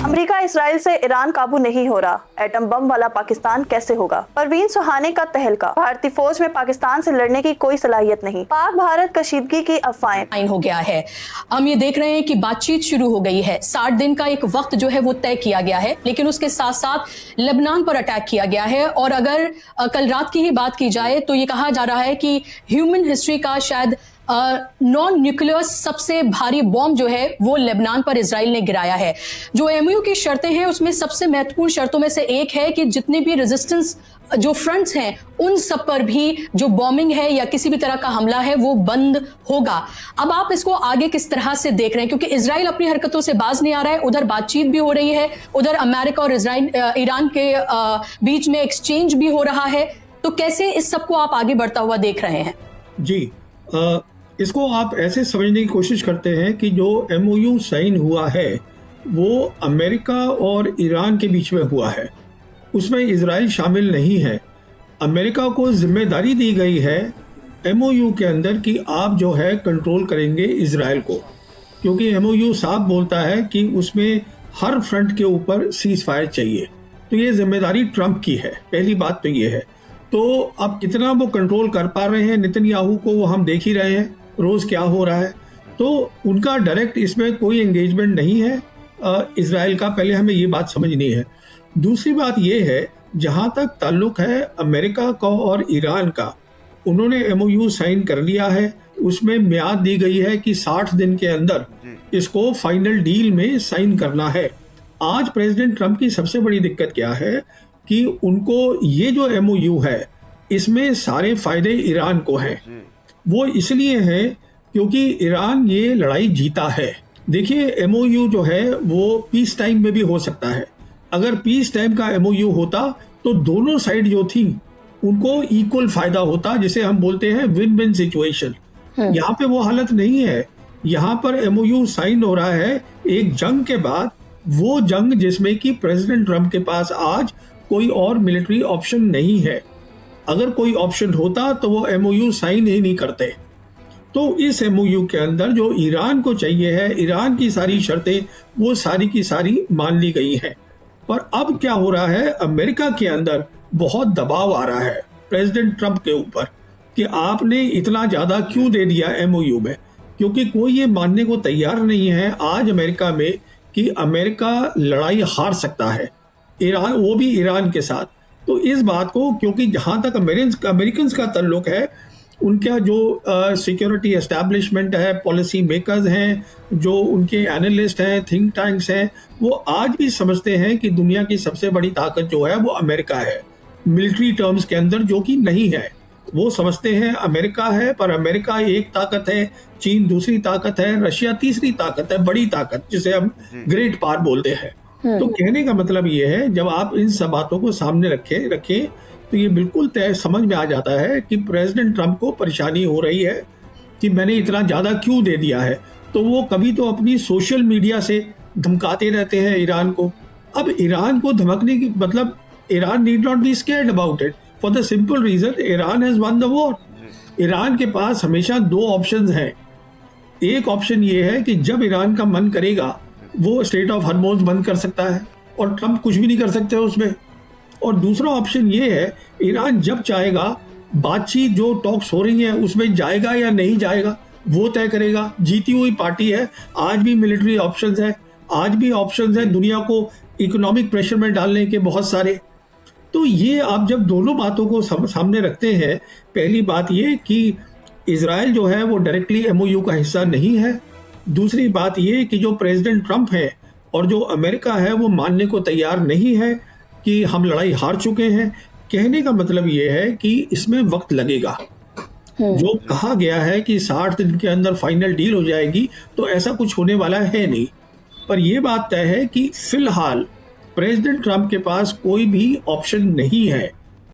America Israel से Iran काबू नहीं हो रहा, एटम बम वाला पाकिस्तान कैसे होगा? परवीन सुहाने का तहलका, भारतीय फौज में पाकिस्तान से लड़ने की कोई सलाहियत नहीं, पाक भारत कशीदगी की अफवाहें। हो गया है। हम ये देख रहे हैं कि बातचीत शुरू हो गई है। 60 दिन का एक वक्त जो है वो तय किया गया है, लेकिन उसके साथ साथ लेबनान पर अटैक किया गया है। और अगर कल रात की ही बात की जाए तो ये कहा जा रहा है कि ह्यूमन हिस्ट्री का शायद नॉन न्यूक्लियर सबसे भारी बॉम्ब जो है वो लेबनान पर इजराइल ने गिराया है। जो एमओयू की शर्तें हैं उसमें सबसे महत्वपूर्ण शर्तों में से एक है कि जितने भी रेजिस्टेंस जो फ्रंट्स हैं उन सब पर भी जो बॉम्बिंग है या किसी भी तरह का हमला है वो बंद होगा। अब आप इसको आगे किस तरह से देख रहे हैं, क्योंकि इजराइल अपनी हरकतों से बाज नहीं आ रहा है, उधर बातचीत भी हो रही है, उधर अमेरिका और ईरान के बीच में एक्सचेंज भी हो रहा है, तो कैसे इस सबको आप आगे बढ़ता हुआ देख रहे हैं? जी, इसको आप ऐसे समझने की कोशिश करते हैं कि जो एमओयू साइन हुआ है वो अमेरिका और ईरान के बीच में हुआ है, उसमें इजराइल शामिल नहीं है। अमेरिका को जिम्मेदारी दी गई है एमओयू के अंदर कि आप जो है कंट्रोल करेंगे इजराइल को, क्योंकि एमओयू साफ बोलता है कि उसमें हर फ्रंट के ऊपर सीज फायर चाहिए। तो ये जिम्मेदारी ट्रंप की है, पहली बात तो ये है। तो अब कितना वो कंट्रोल कर पा रहे हैं नेतन्याहू को वो हम देख ही रहे हैं, रोज क्या हो रहा है। तो उनका डायरेक्ट इसमें कोई एंगेजमेंट नहीं है इजराइल का, पहले हमें ये बात समझनी है। दूसरी बात ये है, जहां तक ताल्लुक है अमेरिका का और ईरान का, उन्होंने एमओयू साइन कर लिया है, उसमें म्याद दी गई है कि 60 दिन के अंदर इसको फाइनल डील में साइन करना है। आज प्रेसिडेंट ट्रंप की सबसे बड़ी दिक्कत क्या है कि उनको ये जो एमओयू है इसमें सारे फायदे ईरान को हैं। वो इसलिए है क्योंकि ईरान ये लड़ाई जीता है। देखिए, एमओयू जो है वो पीस टाइम में भी हो सकता है। अगर पीस टाइम का एमओयू होता तो दोनों साइड जो थी उनको इक्वल फायदा होता, जिसे हम बोलते हैं विन विन सिचुएशन। यहाँ पे वो हालत नहीं है। यहाँ पर एमओयू साइन हो रहा है एक जंग के बाद, वो जंग जिसमें कि प्रेसिडेंट ट्रंप के पास आज कोई और मिलिट्री ऑप्शन नहीं है। अगर कोई ऑप्शन होता तो वो एमओयू साइन ही नहीं करते। तो इस एमओयू के अंदर जो ईरान को चाहिए है, ईरान की सारी शर्तें वो सारी की सारी मान ली गई हैं। पर अब क्या हो रहा है, अमेरिका के अंदर बहुत दबाव आ रहा है प्रेसिडेंट ट्रंप के ऊपर कि आपने इतना ज्यादा क्यों दे दिया एमओयू में, क्योंकि कोई ये मानने को तैयार नहीं है आज अमेरिका में कि अमेरिका लड़ाई हार सकता है, ईरान, वो भी ईरान के साथ। तो इस बात को, क्योंकि जहां तक अमेरिकन का ताल्लुक है, उनका जो सिक्योरिटी एस्टैब्लिशमेंट है, पॉलिसी मेकर्स हैं, जो उनके एनालिस्ट हैं, थिंक टैंक्स हैं, वो आज भी समझते हैं कि दुनिया की सबसे बड़ी ताकत जो है वो अमेरिका है, मिलिट्री टर्म्स के अंदर, जो कि नहीं है। वो समझते हैं अमेरिका है, पर अमेरिका एक ताकत है, चीन दूसरी ताकत है, रशिया तीसरी ताकत है, बड़ी ताकत, जिसे हम ग्रेट पावर बोलते हैं। तो कहने का मतलब ये है, जब आप इन सब बातों को सामने रखें तो ये बिल्कुल तय समझ में आ जाता है कि प्रेसिडेंट ट्रंप को परेशानी हो रही है कि मैंने इतना ज्यादा क्यों दे दिया है। तो वो कभी तो अपनी सोशल मीडिया से धमकाते रहते हैं ईरान को। अब ईरान को धमकने की मतलब, Iran need not be scared about it for the simple reason Iran has won the war. Iran के पास हमेशा दो ऑप्शंस हैं। एक ऑप्शन ये है कि जब ईरान का मन करेगा वो स्टेट ऑफ हॉर्मोज बंद कर सकता है और ट्रंप कुछ भी नहीं कर सकते उसमें। और दूसरा ऑप्शन ये है, ईरान जब चाहेगा बातचीत जो टॉक्स हो रही है उसमें जाएगा या नहीं जाएगा वो तय करेगा। जीती हुई पार्टी है, आज भी मिलिट्री ऑप्शंस है, आज भी ऑप्शंस है दुनिया को इकोनॉमिक प्रेशर में डालने के बहुत सारे। तो ये आप जब दोनों बातों को सामने रखते हैं, पहली बात ये कि इजराइल जो है वो डायरेक्टली एमओयू का हिस्सा नहीं है। दूसरी बात ये कि जो प्रेसिडेंट ट्रंप है और जो अमेरिका है वो मानने को तैयार नहीं है कि हम लड़ाई हार चुके हैं। कहने का मतलब ये है कि इसमें वक्त लगेगा। जो कहा गया है कि 60 दिन के अंदर फाइनल डील हो जाएगी, तो ऐसा कुछ होने वाला है नहीं। पर यह बात तय है कि फिलहाल प्रेसिडेंट ट्रंप के पास कोई भी ऑप्शन नहीं है